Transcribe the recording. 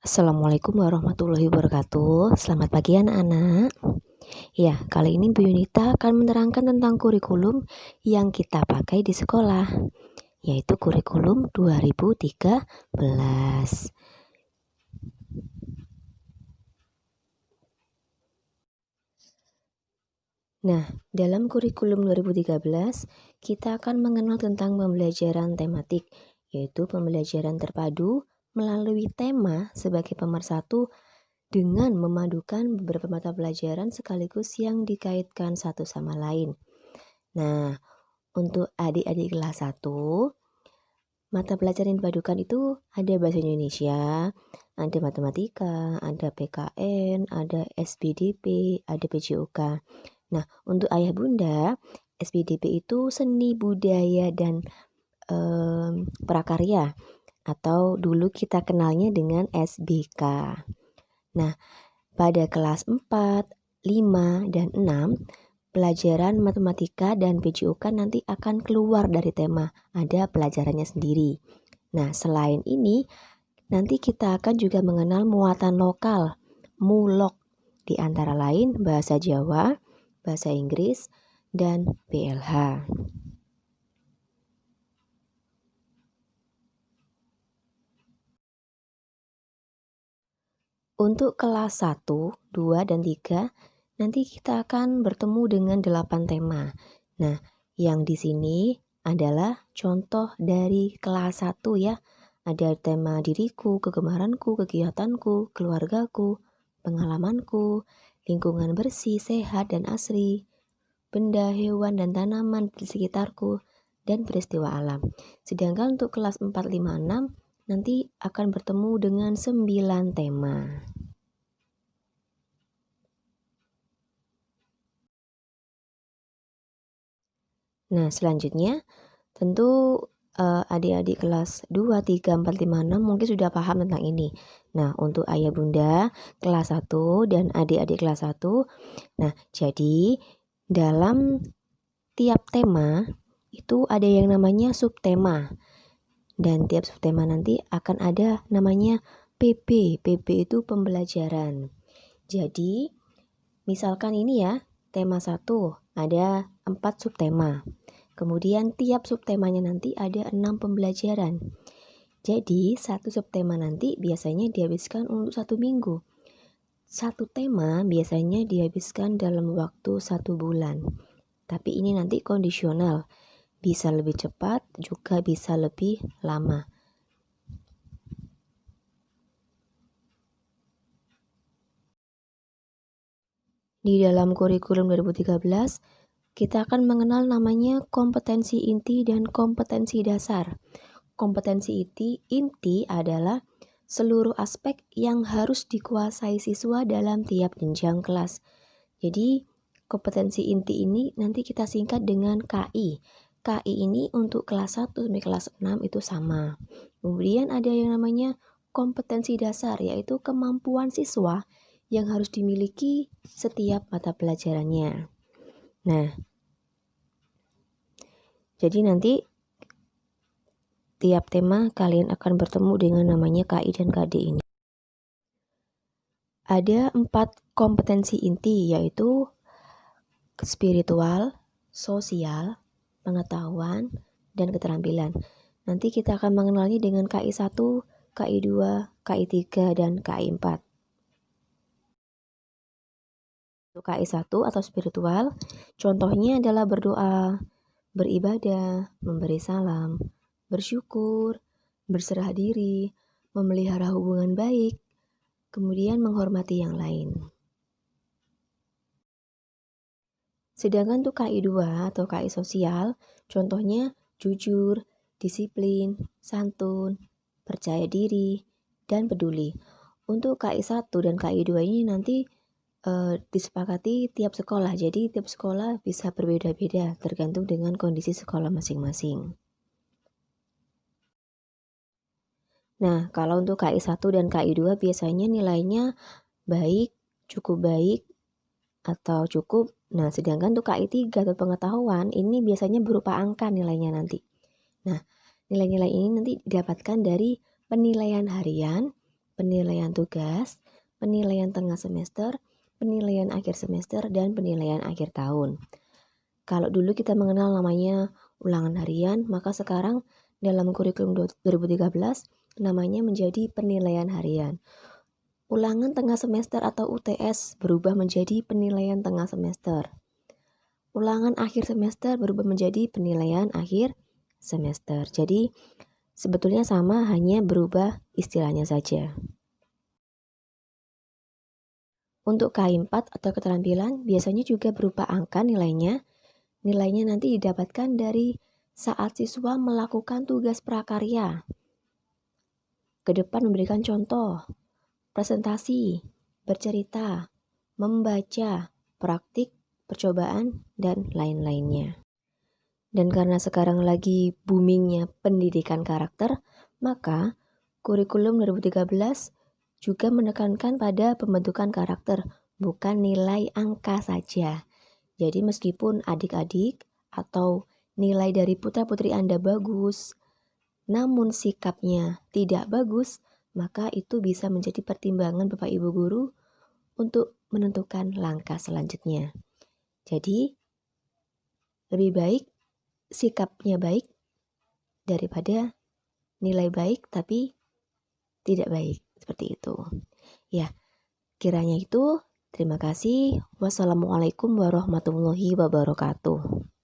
Assalamualaikum warahmatullahi wabarakatuh. Selamat pagi anak-anak. Ya, kali ini Bu Yunita akan menerangkan tentang kurikulum yang kita pakai di sekolah, yaitu kurikulum 2013. Nah, dalam kurikulum 2013, kita akan mengenal tentang pembelajaran tematik, yaitu pembelajaran terpadu melalui tema sebagai pemersatu dengan memadukan beberapa mata pelajaran sekaligus yang dikaitkan satu sama lain. Nah, untuk adik-adik kelas 1, mata pelajaran yang dipadukan itu ada bahasa Indonesia, ada matematika, ada PKN, ada SPDP, ada PJOK. Nah, untuk ayah bunda, SPDP itu seni budaya dan prakarya, atau dulu kita kenalnya dengan SBK. Nah, pada kelas 4, 5, dan 6, pelajaran matematika dan PJOK nanti akan keluar dari tema, ada pelajarannya sendiri. Nah, selain ini, nanti kita akan juga mengenal muatan lokal, mulok, di antara lain bahasa Jawa, bahasa Inggris, dan PLH. Untuk kelas 1, 2, dan 3, nanti kita akan bertemu dengan 8 tema. Nah, yang di sini adalah contoh dari kelas 1 ya. Ada tema diriku, kegemaranku, kegiatanku, keluargaku, pengalamanku, lingkungan bersih, sehat, dan asri, benda, hewan, dan tanaman di sekitarku, dan peristiwa alam. Sedangkan untuk kelas 4, 5, 6 nanti akan bertemu dengan 9 tema. Nah, selanjutnya tentu adik-adik kelas 2, 3, 4, 5, 6 mungkin sudah paham tentang ini. Nah, untuk ayah bunda kelas 1 dan adik-adik kelas 1, nah jadi dalam tiap tema itu ada yang namanya subtema. Dan tiap subtema nanti akan ada namanya PB. PB itu pembelajaran. Jadi, misalkan ini ya, tema 1 ada 4 subtema. Kemudian tiap subtemanya nanti ada 6 pembelajaran. Jadi, satu subtema nanti biasanya dihabiskan untuk 1 minggu. Satu tema biasanya dihabiskan dalam waktu 1 bulan. Tapi ini nanti kondisional. Bisa lebih cepat, juga bisa lebih lama. Di dalam kurikulum 2013, kita akan mengenal namanya kompetensi inti dan kompetensi dasar. Kompetensi inti adalah seluruh aspek yang harus dikuasai siswa dalam tiap jenjang kelas. Jadi, kompetensi inti ini nanti kita singkat dengan KI. KI ini untuk kelas 1 sampai kelas 6 itu sama. Kemudian ada yang namanya kompetensi dasar, yaitu kemampuan siswa yang harus dimiliki setiap mata pelajarannya. Nah, jadi nanti tiap tema kalian akan bertemu dengan namanya KI dan KD ini. Ada 4 kompetensi inti, yaitu spiritual, sosial, pengetahuan, dan keterampilan. Nanti kita akan mengenalnya dengan KI 1, KI 2, KI 3, dan KI 4. Untuk KI 1 atau spiritual, contohnya adalah berdoa, beribadah, memberi salam, bersyukur, berserah diri, memelihara hubungan baik, kemudian menghormati yang lain. Sedangkan untuk KI 2 atau KI sosial, contohnya jujur, disiplin, santun, percaya diri, dan peduli. Untuk KI 1 dan KI 2 ini nanti disepakati tiap sekolah. Jadi tiap sekolah bisa berbeda-beda tergantung dengan kondisi sekolah masing-masing. Nah, kalau untuk KI 1 dan KI 2 biasanya nilainya baik, cukup baik, atau cukup. Nah, sedangkan untuk KI 3 atau pengetahuan ini biasanya berupa angka nilainya nanti. Nah, nilai-nilai ini nanti didapatkan dari penilaian harian, penilaian tugas, penilaian tengah semester, penilaian akhir semester, dan penilaian akhir tahun. Kalau dulu kita mengenal namanya ulangan harian, maka sekarang dalam kurikulum 2013 namanya menjadi penilaian harian. Ulangan tengah semester atau UTS berubah menjadi penilaian tengah semester. Ulangan akhir semester berubah menjadi penilaian akhir semester. Jadi sebetulnya sama, hanya berubah istilahnya saja. Untuk K4 atau keterampilan biasanya juga berupa angka nilainya. Nilainya nanti didapatkan dari saat siswa melakukan tugas prakarya. Ke depan memberikan contoh, presentasi, bercerita, membaca, praktik, percobaan, dan lain-lainnya. Dan karena sekarang lagi boomingnya pendidikan karakter, maka kurikulum 2013 juga menekankan pada pembentukan karakter, bukan nilai angka saja. Jadi meskipun adik-adik atau nilai dari putra-putri Anda bagus, namun sikapnya tidak bagus, maka itu bisa menjadi pertimbangan Bapak Ibu Guru untuk menentukan langkah selanjutnya. Jadi, lebih baik sikapnya baik daripada nilai baik tapi tidak baik. Seperti itu. Ya, kiranya itu. Terima kasih. Wassalamualaikum warahmatullahi wabarakatuh.